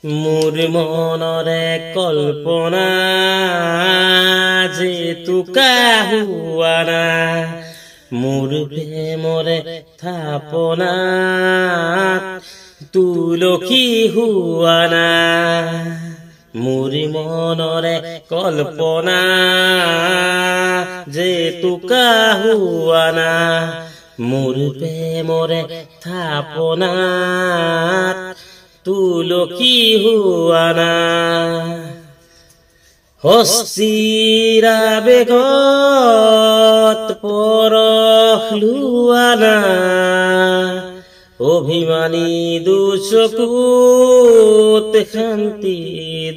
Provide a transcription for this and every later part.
মোর মনরে কল্পনা যে তুকা হুয়া না মোর প্রেমরে থাপনা তুলকি হুয়া না মোর মনরে কল্পনা যে তুকা হুয়া না মোর প্রেমরে থাপনা তুলকি হুয়া না হস্তিরা বেগত পরখলুয়া না অভিমানী দুচকুত শান্তি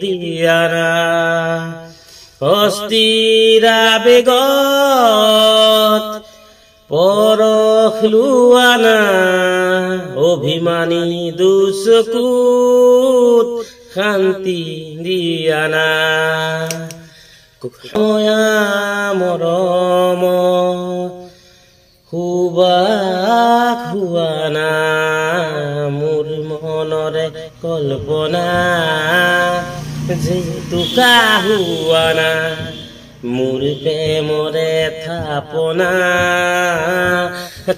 দিয়া না হস্তিরা বেগত পরখলুয়া না অভিমানী দুচকুত শান্তি দিয়া না কুখয়া মরম হুবা হুয়া না মোর মনরে কল্পনা যে তুকা হুয়া না মোর প্রেমরে থাপনা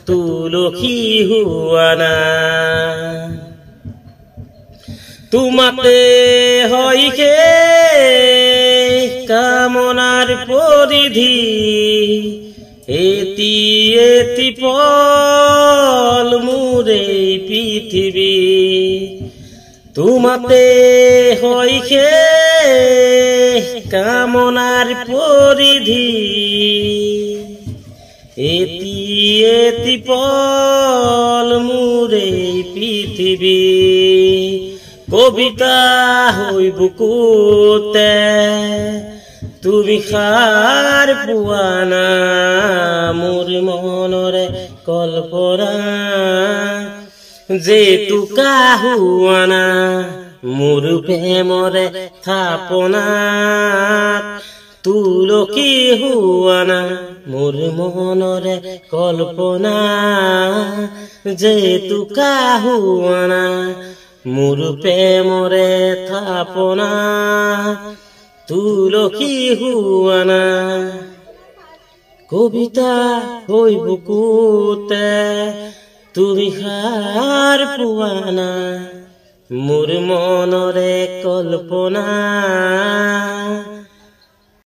তুলকি হুয়া না তোমাতে হইকে কামনার পরিধি এতি এতি পল মুরে পৃথিবী তোমাতে হইকে কামনার পরিধি এতি এতি পল মুরে পৃথিবী কবিতা হই বুকুতে তুমি খার পুয়ানা মোর মনরে কল্পনা যে তুকা হুয়া না মোর প্রেমরে থাপনা তুলকি হুয়া না মোর মনরে কল্পনা যে তুকা হুয়া না মোর প্রেমরে থাপনা তুলকি হুয়া না কবিতা হই বুকুতে তুমি হার পুয়ানা মোর মনরে কল্পনা